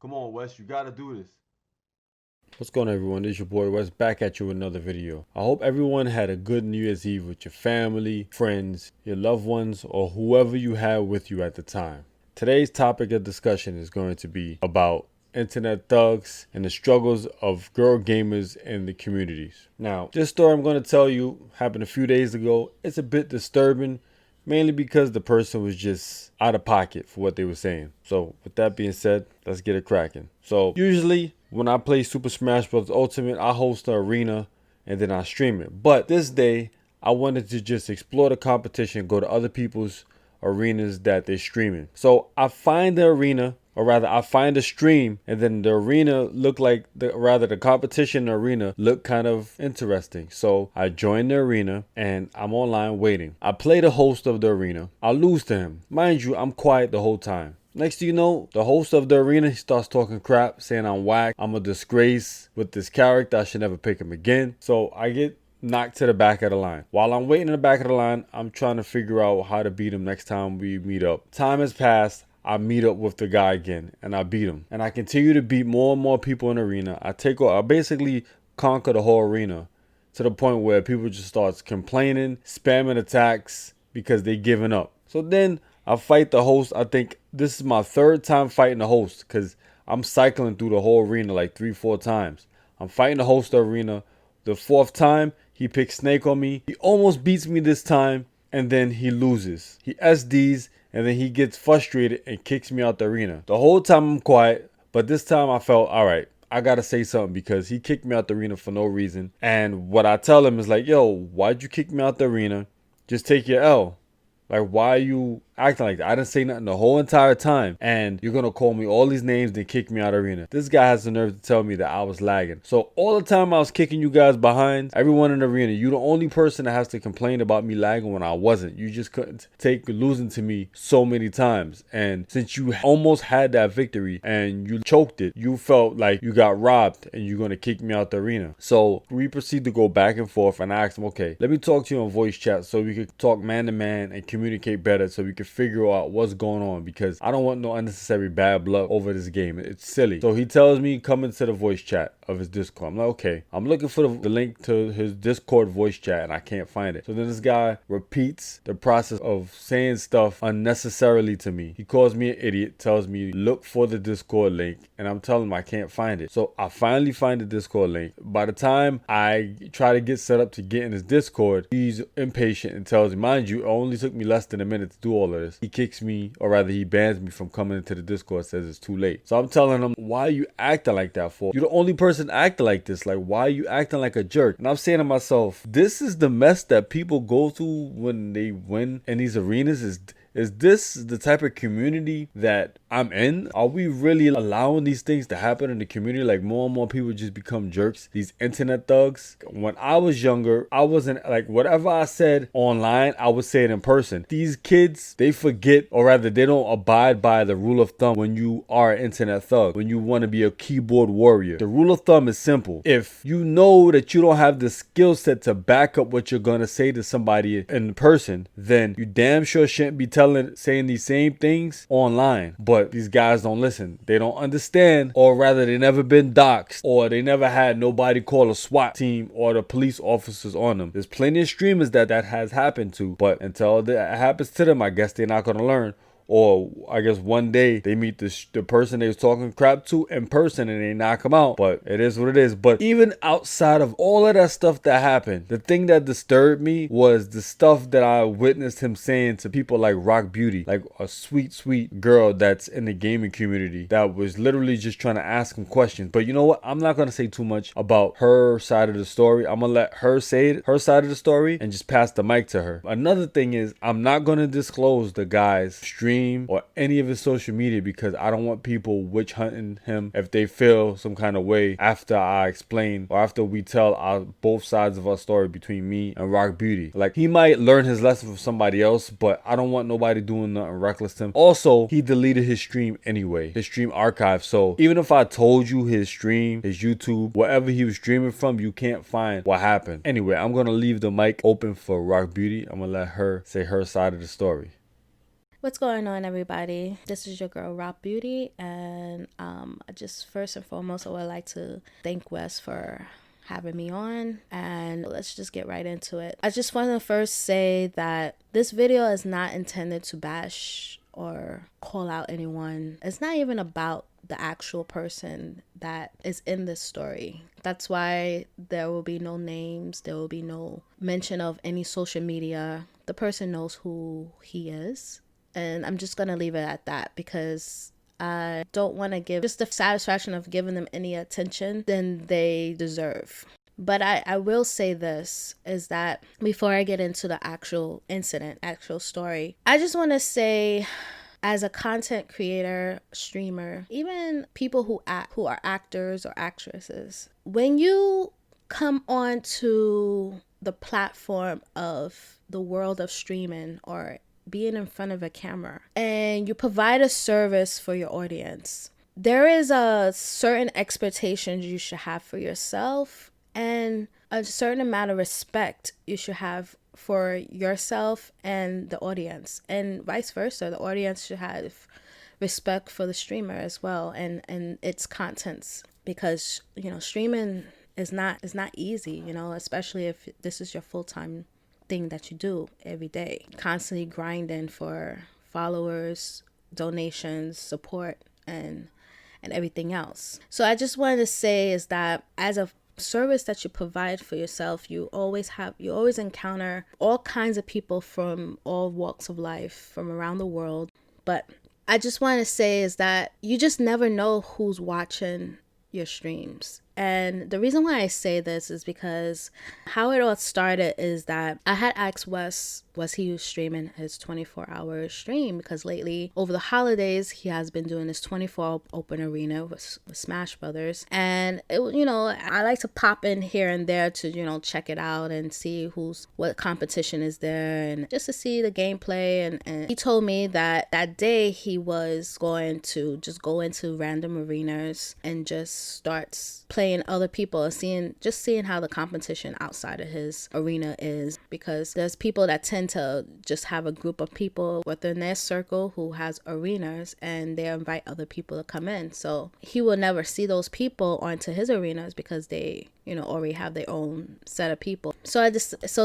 Come on, Wes, you gotta do this. What's going on, everyone? This is your boy Wes, back at you with another video. I hope everyone had a good New Year's Eve with your family, friends, your loved ones, or whoever you had with you at the time. Today's topic of discussion is going to be about internet thugs and the struggles of girl gamers in the communities. Now, this story I'm going to tell you happened a few days ago. It's a bit disturbing, mainly because the person was just out of pocket for what they were saying. So with that being said, let's get it cracking. So usually when I play Super Smash Bros. Ultimate, I host an arena and then I stream it. But this day, I wanted to just explore the competition, go to other people's arenas that they're streaming. So I find the arena, or rather I find a stream, and then the arena looked like, the competition in the arena looked kind of interesting. So I joined the arena and I'm online waiting. I play the host of the arena. I lose to him. Mind you, I'm quiet the whole time. Next thing you know, the host of the arena, he starts talking crap, saying I'm whack, I'm a disgrace with this character, I should never pick him again. So I get knocked to the back of the line. While I'm waiting in the back of the line, I'm trying to figure out how to beat him next time we meet up. Time has passed. I meet up with the guy again and I beat him. And I continue to beat more and more people in the arena. I basically conquer the whole arena to the point where people just start complaining, spamming attacks because they giving up. So then I fight the host. I think this is my third time fighting the host because I'm cycling through the whole arena like 3-4 times. I'm fighting the host of the arena. The fourth time, he picks Snake on me. He almost beats me this time, and then he loses. He SDs, and then he gets frustrated and kicks me out the arena. The whole time I'm quiet, but this time I felt, all right, I gotta say something because he kicked me out the arena for no reason. And what I tell him is like, yo, why'd you kick me out the arena? Just take your L. Like, why are you acting like that? I didn't say nothing the whole entire time. And you're going to call me all these names and kick me out of the arena. This guy has the nerve to tell me that I was lagging. So all the time I was kicking you guys behind, everyone in the arena, you the only person that has to complain about me lagging when I wasn't. You just couldn't take losing to me so many times. And since you almost had that victory and you choked it, you felt like you got robbed and you're going to kick me out the arena. So we proceed to go back and forth and I asked him, okay, let me talk to you on voice chat so we could talk man to man and communicate better so we can figure out what's going on because I don't want no unnecessary bad blood over this game. It's silly. So he tells me come into the voice chat of his Discord. I'm like, okay. I'm looking for the link to his Discord voice chat and I can't find it. So then this guy repeats the process of saying stuff unnecessarily to me. He calls me an idiot, tells me look for the Discord link, and I'm telling him I can't find it. So I finally find the Discord link. By the time I try to get set up to get in his Discord, he's impatient and tells me, mind you, it only took me less than a minute to do all of this. He kicks me, or rather he bans me from coming into the Discord, says it's too late. So I'm telling him, why are you acting like that for? You're the only person acting like this. Like, why are you acting like a jerk? And I'm saying to myself, this is the mess that people go through when they win in these arenas. Is this the type of community that I'm in? Are we really allowing these things to happen in the community? Like more and more people just become jerks, these internet thugs. When I was younger, I wasn't like whatever I said online, I would say it in person. These kids, they forget, or rather they don't abide by the rule of thumb when you are an internet thug, when you want to be a keyboard warrior. The rule of thumb is simple. If you know that you don't have the skill set to back up what you're going to say to somebody in person, then you damn sure shouldn't be saying these same things online. But these guys don't listen. They don't understand, or rather they never been doxxed, or they never had nobody call a SWAT team or the police officers on them. There's plenty of streamers that has happened to, but until that happens to them, I guess they're not going to learn. Or I guess one day they meet the person they was talking crap to in person and they knock them out. But it is what it is. But even outside of all of that stuff that happened, the thing that disturbed me was the stuff that I witnessed him saying to people like Rockbeauty, like a sweet, sweet girl that's in the gaming community that was literally just trying to ask him questions. But you know what? I'm not going to say too much about her side of the story. I'm going to let her say it, her side of the story, and just pass the mic to her. Another thing is I'm not going to disclose the guy's stream or any of his social media because I don't want people witch hunting him if they feel some kind of way after I explain or after we tell both sides of our story between me and Rockbeauty. Like, he might learn his lesson from somebody else, but I don't want nobody doing nothing reckless to him. Also, he deleted his stream anyway, his stream archive. So even if I told you his stream, his YouTube, wherever he was streaming from, you can't find what happened. Anyway, I'm going to leave the mic open for Rockbeauty. I'm going to let her say her side of the story. What's going on, everybody? This is your girl Rockbeauty, and just first and foremost, I would like to thank Wes for having me on, and let's just get right into it. I just want to first say that this video is not intended to bash or call out anyone. It's not even about the actual person that is in this story. That's why there will be no names, there will be no mention of any social media. The person knows who he is. And I'm just going to leave it at that because I don't want to give just the satisfaction of giving them any attention than they deserve. But I will say this is that before I get into the actual incident, actual story, I just want to say, as a content creator, streamer, even people who are actors or actresses, when you come on to the platform of the world of streaming or being in front of a camera and you provide a service for your audience, there is a certain expectation you should have for yourself and a certain amount of respect you should have for yourself and the audience, and vice versa. The audience should have respect for the streamer as well and its contents, because streaming is not easy, especially if this is your full-time thing that you do every day, constantly grinding for followers, donations, support, and everything else. So I just wanted to say is that as a service that you provide for yourself, you always encounter all kinds of people from all walks of life from around the world. But I just want to say is that you just never know who's watching your streams. And the reason why I say this is because how it all started is that I had asked Wes, was he streaming his 24-hour stream? Because lately, over the holidays, he has been doing this 24 open arena with Smash Brothers. And, I like to pop in here and there to, check it out and see what competition is there and just to see the gameplay. And he told me that day he was going to just go into random arenas and just start playing other people and seeing how the competition outside of his arena is, because there's people that tend to just have a group of people within their circle who has arenas and they invite other people to come in. So he will never see those people onto his arenas because they already have their own set of people. So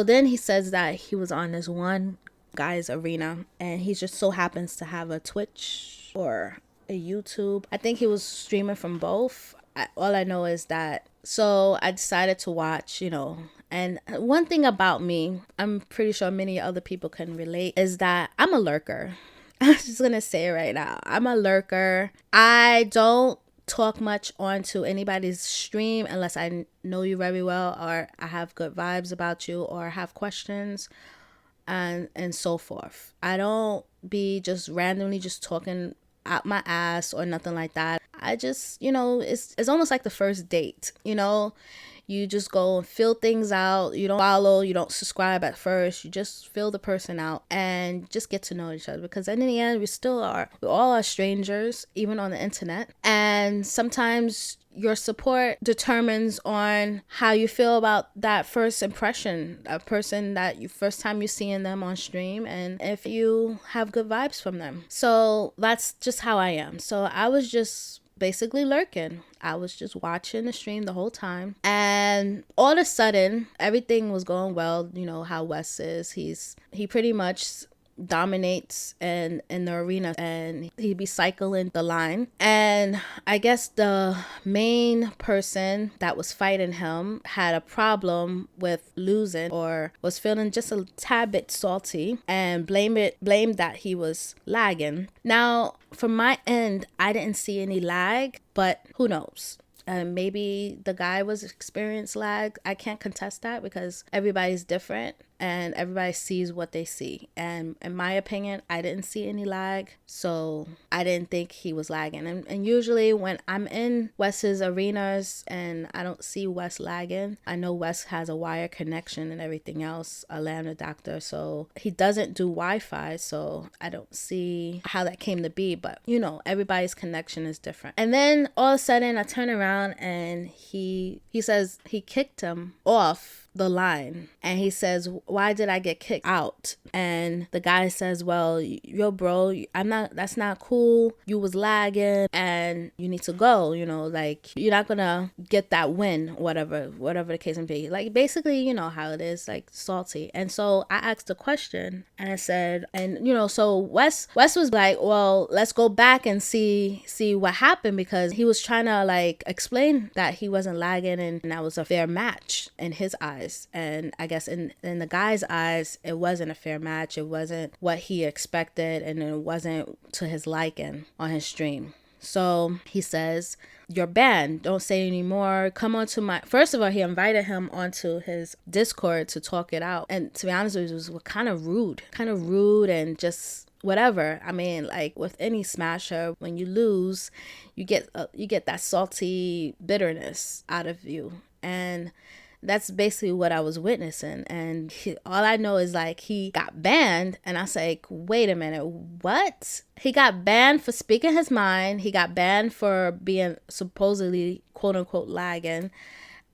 then he says that he was on this one guy's arena and he just so happens to have a Twitch or a YouTube. I think he was streaming from both. All I know is that, so I decided to watch, and one thing about me, I'm pretty sure many other people can relate, is that I'm a lurker. I'm just going to say it right now. I'm a lurker. I don't talk much onto anybody's stream unless I know you very well, or I have good vibes about you, or have questions and so forth. I don't be just randomly just talking out my ass or nothing like that. I just, it's almost like the first date, you just go and fill things out. You don't follow, you don't subscribe at first. You just fill the person out and just get to know each other, because in the end, we all are strangers, even on the internet. And sometimes your support determines on how you feel about that first impression, a person that first time you're seeing them on stream, and if you have good vibes from them. So that's just how I am. So I was just basically lurking. I was just watching the stream the whole time, and all of a sudden everything was going well. You know how Wes is. He pretty much dominates in the arena, and he'd be cycling the line, and I guess the main person that was fighting him had a problem with losing, or was feeling just a tad bit salty, and blamed that he was lagging. Now from my end, I didn't see any lag, but who knows? Maybe the guy was experienced lag. I can't contest that because everybody's different and everybody sees what they see. And in my opinion, I didn't see any lag, so I didn't think he was lagging. And usually when I'm in Wes's arenas and I don't see Wes lagging, I know Wes has a wire connection and everything else, a LAN adapter, so he doesn't do Wi-Fi, so I don't see how that came to be. But you know, everybody's connection is different. And then all of a sudden I turn around and he says he kicked him off the line, and he says, why did I get kicked out? And the guy says, well, yo bro, that's not cool, you was lagging and you need to go, like you're not gonna get that win, whatever the case may be. Like basically, you know how it is, like salty. And so I asked a question and I said, and so Wes was like, well, let's go back and see what happened, because he was trying to like explain that he wasn't lagging and that was a fair match in his eyes. And I guess in the guy's eyes, it wasn't a fair match. It wasn't what he expected, and it wasn't to his liking on his stream. So he says, you're banned. Don't say anymore. Come on to my... First of all, he invited him onto his Discord to talk it out. And to be honest with you, it was kind of rude and just... whatever. I mean, like with any smasher, when you lose, you get that salty bitterness out of you, and that's basically what I was witnessing. And all I know is like he got banned, and I was like, wait a minute, what? He got banned for speaking his mind. He got banned for being supposedly quote unquote lagging.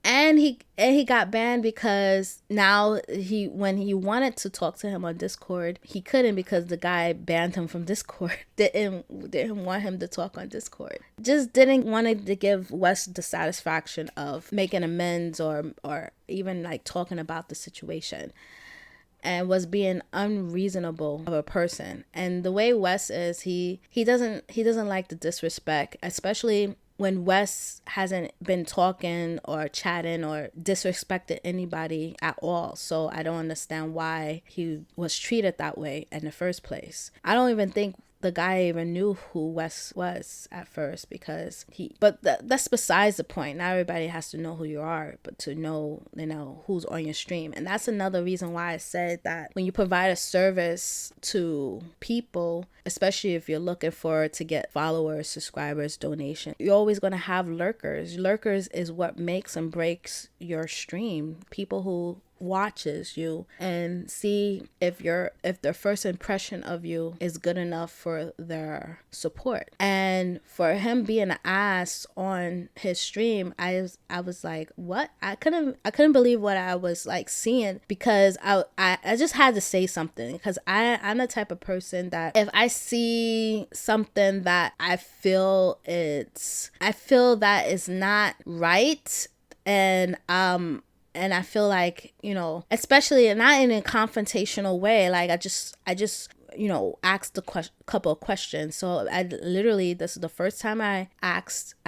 And he got banned because now when he wanted to talk to him on Discord, he couldn't, because the guy banned him from Discord. Didn't want him to talk on Discord. Just didn't want to give Wes the satisfaction of making amends or even like talking about the situation, and was being unreasonable of a person. And the way Wes is, he doesn't like the disrespect, especially when Wes hasn't been talking or chatting or disrespected anybody at all. So I don't understand why he was treated that way in the first place. I don't even think the guy even knew who Wes was at first, because that's besides the point. Not everybody has to know who you are, but to know, who's on your stream. And that's another reason why I said that when you provide a service to people, especially if you're looking to get followers, subscribers, donation, you're always going to have lurkers. Lurkers is what makes and breaks your stream. People who watches you and see if their first impression of you is good enough for their support. And for him being an ass on his stream, I was like, what? I couldn't believe what I was like seeing, because I just had to say something, because I'm the type of person that if I see something that I feel that is not right, and I feel like, especially not in a confrontational way, like I just asked couple of questions. So this is the first time I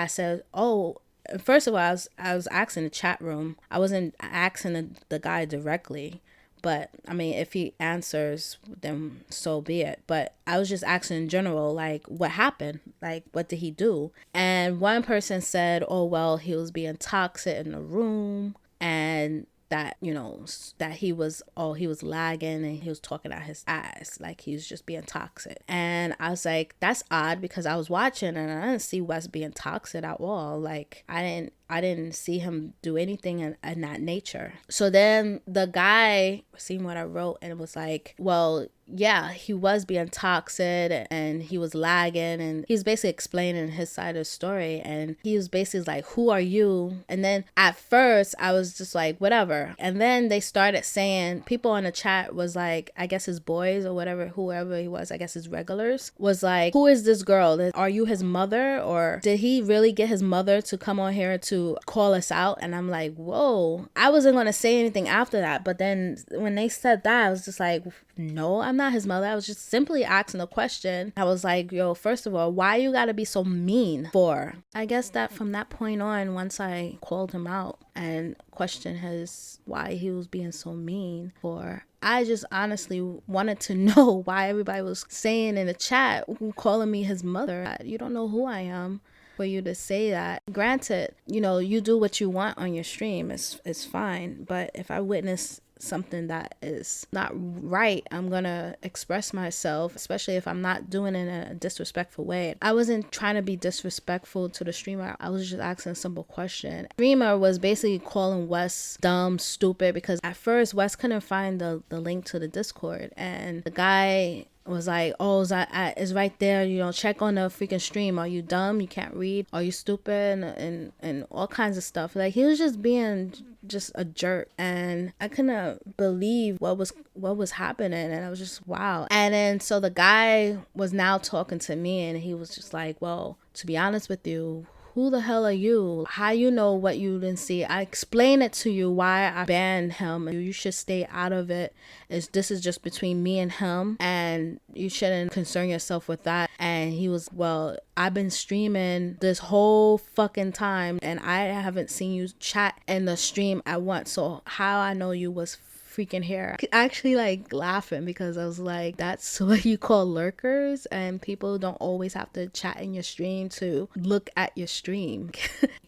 said, oh, first of all, I was asking the chat room. I wasn't asking the guy directly, but I mean, if he answers, then so be it. But I was just asking in general, like, what happened? Like, what did he do? And one person said, oh, well, he was being toxic in the room, and that that he was lagging and he was talking out his ass, like he was just being toxic. And I was like, that's odd, because I was watching and I didn't see Wes being toxic at all. Like I didn't see him do anything in that nature. So then the guy seen what I wrote and was like, well, yeah, he was being toxic and he was lagging, and he's basically explaining his side of the story. And he was basically like, who are you? And then at first I was just like, whatever. And then they started saying, people in the chat was like, I guess his boys or whatever, whoever he was, I guess his regulars, was like, who is this girl? Are you his mother? Or did he really get his mother to come on here to call us out? And I'm like, whoa. I wasn't going to say anything after that. But then when they said that, I was just like, no, I'm not his mother. I was just simply asking a question. I was like, yo, first of all, why you gotta be so mean for? I guess that from that point on, once I called him out and questioned why he was being so mean for, I just honestly wanted to know why everybody was saying in the chat, calling me his mother. You don't know who I am for you to say that. Granted, you do what you want on your stream. It's fine. But if I witness something that is not right, I'm gonna express myself, especially if I'm not doing it in a disrespectful way. I wasn't trying to be disrespectful to the streamer. I was just asking a simple question. The streamer was basically calling Wes dumb, stupid, because at first Wes couldn't find the link to the Discord, and the guy was like, oh, it's right there, you know, check on the freaking stream. Are you dumb? You can't read? Are you stupid? And all kinds of stuff. Like, he was just being just a jerk, and I couldn't believe what was happening, and I was just, wow. And then so the guy was now talking to me, and he was just like, well, to be honest with you, who the hell are you? How you know what you didn't see? I explained it to you why I banned him. You should stay out of it. This is just between me and him, and you shouldn't concern yourself with that. And he was, well, I've been streaming this whole fucking time, and I haven't seen you chat in the stream at once. So how I know you was freaking here. Actually, like, laughing, because I was like, that's what you call lurkers, and people don't always have to chat in your stream to look at your stream.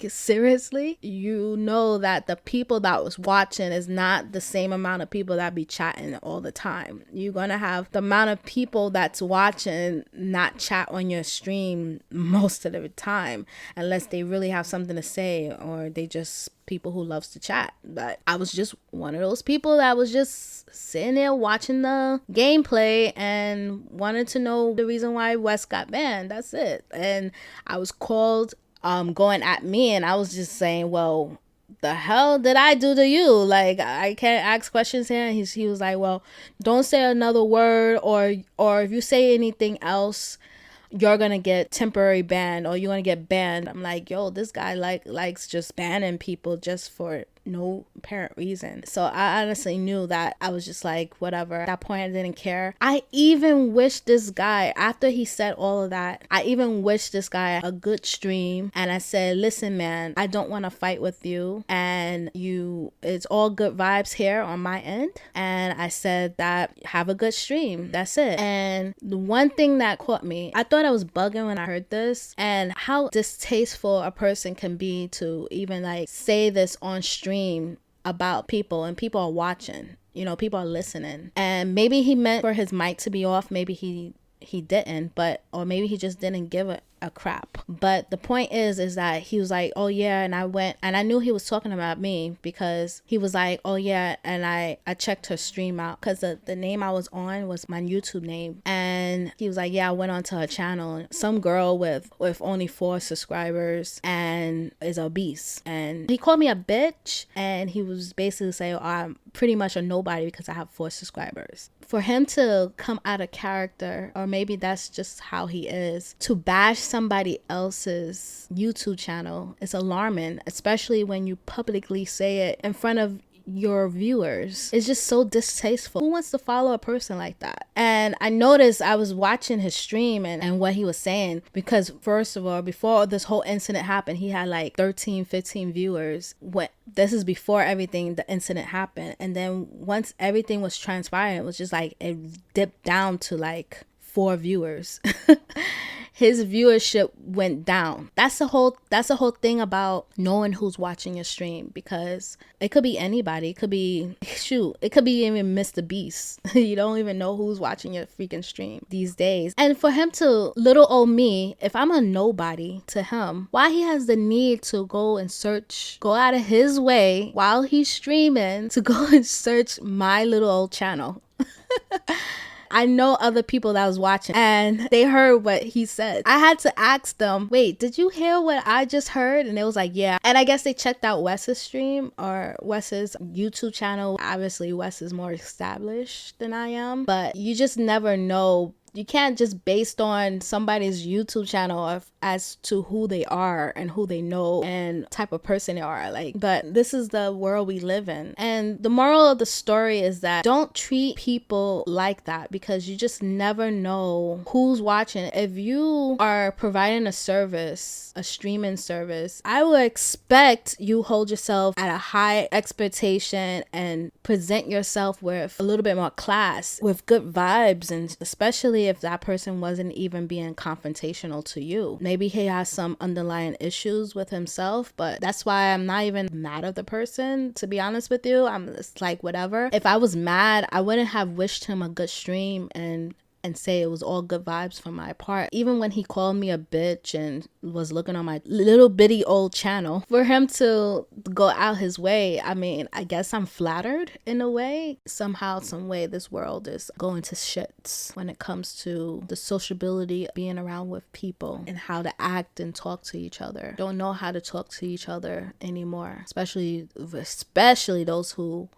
Seriously, you know that the people that was watching is not the same amount of people that be chatting all the time. You're gonna have the amount of people that's watching not chat on your stream most of the time, unless they really have something to say, or they just people who loves to chat. But I was just one of those people that was just sitting there watching the gameplay and wanted to know the reason why Wes got banned. That's it. And I was called going at me, and I was just saying, well, the hell did I do to you? Like, I can't ask questions here. And he was like, well, don't say another word, or if you say anything else, you're gonna get temporary banned, or you're gonna get banned. I'm like, yo, this guy likes just banning people just for no apparent reason. So I honestly knew that I was just like, whatever. At that point, I didn't care. I even wished this guy, after he said all of that, I even wished this guy a good stream. And I said, listen, man, I don't want to fight with you, and it's all good vibes here on my end. And I said that, have a good stream. That's it. And the one thing that caught me, I thought I was bugging when I heard this, and how distasteful a person can be to even like say this on stream about people, and people are watching, you know, people are listening. And maybe he meant for his mic to be off, maybe he didn't, but, or maybe he just didn't give a crap. But the point is that he was like, oh yeah, and I went, and I knew he was talking about me, because he was like, oh yeah, and I checked her stream out, because the name I was on was my YouTube name. And he was like, yeah, I went onto her channel, some girl with only 4 subscribers and is obese. And he called me a bitch, and he was basically saying, oh, I'm pretty much a nobody because I have 4 subscribers. For him to come out of character, or maybe that's just how he is, to bash somebody else's YouTube channel is alarming, especially when you publicly say it in front of your viewers. It's just so distasteful. Who wants to follow a person like that? And I noticed, I was watching his stream and what he was saying, because first of all, before this whole incident happened, he had like 13, 15 viewers. This is before the incident happened. And then once everything was transpiring, it was just like, it dipped down to like 4 viewers. His viewership went down. That's the whole thing about knowing who's watching your stream, because it could be anybody. It could be even Mr. Beast. You don't even know who's watching your freaking stream these days. And for him to, little old me, if I'm a nobody to him, why he has the need to go out of his way while he's streaming to go and search my little old channel. I know other people that was watching, and they heard what he said. I had to ask them, wait, did you hear what I just heard? And it was like, yeah. And I guess they checked out Wes's stream, or Wes's YouTube channel. Obviously, Wes is more established than I am, but you just never know. You can't just based on somebody's YouTube channel as to who they are and who they know and type of person they are. Like, but this is the world we live in. And the moral of the story is that don't treat people like that, because you just never know who's watching. If you are providing a service, a streaming service, I would expect you hold yourself at a high expectation and present yourself with a little bit more class, with good vibes, and especially if that person wasn't even being confrontational to you. Maybe he has some underlying issues with himself, but that's why I'm not even mad at the person, to be honest with you. I'm just like, whatever. If I was mad, I wouldn't have wished him a good stream and and say it was all good vibes from my part. Even when he called me a bitch and was looking on my little bitty old channel, for him to go out his way, I mean, I guess I'm flattered in a way. Somehow, some way, this world is going to shits when it comes to the sociability, being around with people, and how to act and talk to each other. Don't know how to talk to each other anymore, especially those who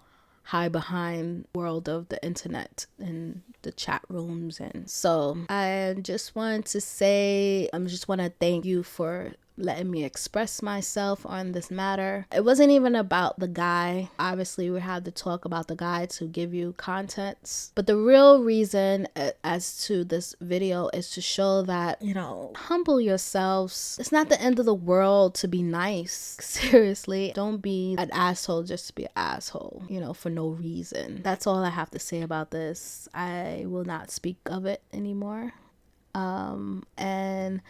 hide behind world of the internet and the chat rooms. And so I just want to say, I just want to thank you for letting me express myself on this matter. It wasn't even about the guy. Obviously, we had to talk about the guy to give you contents. But the real reason as to this video is to show that, you know, humble yourselves. It's not the end of the world to be nice. Seriously, don't be an asshole just to be an asshole, you know, for no reason. That's all I have to say about this. I will not speak of it anymore. And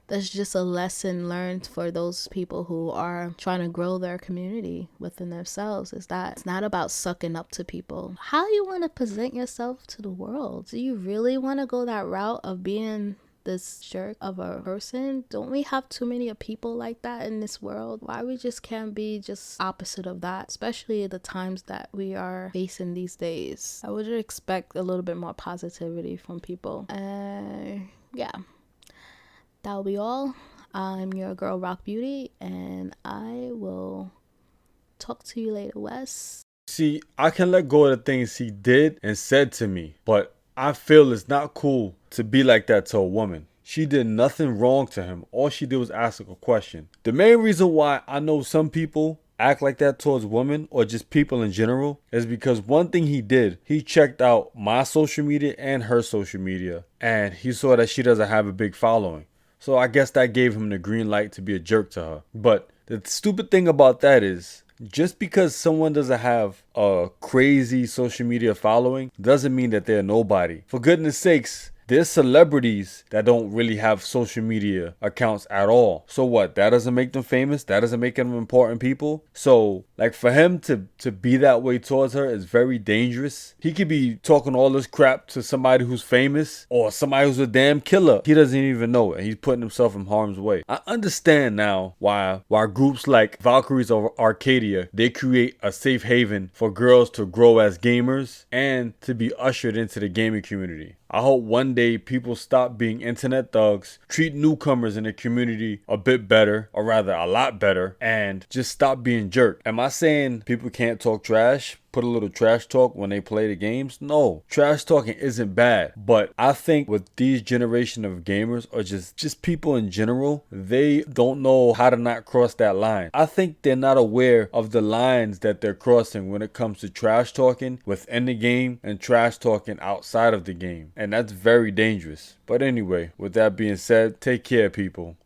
that's just a lesson learned for those people who are trying to grow their community within themselves, is that it's not about sucking up to people. How you want to present yourself to the world? Do you really want to go that route of being this jerk of a person? Don't we have too many people like that in this world? Why we just can't be just opposite of that, especially the times that we are facing these days? I would expect a little bit more positivity from people. Yeah. That'll be all. I'm your girl Rockbeauty, and I will talk to you later, Wes. See, I can let go of the things he did and said to me, but I feel it's not cool to be like that to a woman. She did nothing wrong to him. All she did was ask a question. The main reason why I know some people act like that towards women, or just people in general, is because one thing he did, he checked out my social media and her social media, and he saw that she doesn't have a big following. So I guess that gave him the green light to be a jerk to her. But the stupid thing about that is, just because someone doesn't have a crazy social media following doesn't mean that they're nobody. For goodness sakes, there's celebrities that don't really have social media accounts at all. So what? That doesn't make them famous? That doesn't make them important people? So, like, for him to be that way towards her is very dangerous. He could be talking all this crap to somebody who's famous or somebody who's a damn killer. He doesn't even know it, and he's putting himself in harm's way. I understand now why groups like Valkyries or Arcadia, they create a safe haven for girls to grow as gamers and to be ushered into the gaming community. I hope one day people stop being internet thugs, treat newcomers in the community a bit better, or rather a lot better, and just stop being jerk. Am I saying people can't talk trash? Put a little trash talk when they play the games? No, trash talking isn't bad, but I think with these generation of gamers, or just people in general, they don't know how to not cross that line. I think they're not aware of the lines that they're crossing when it comes to trash talking within the game and trash talking outside of the game, and that's very dangerous. But anyway, with that being said, take care, people.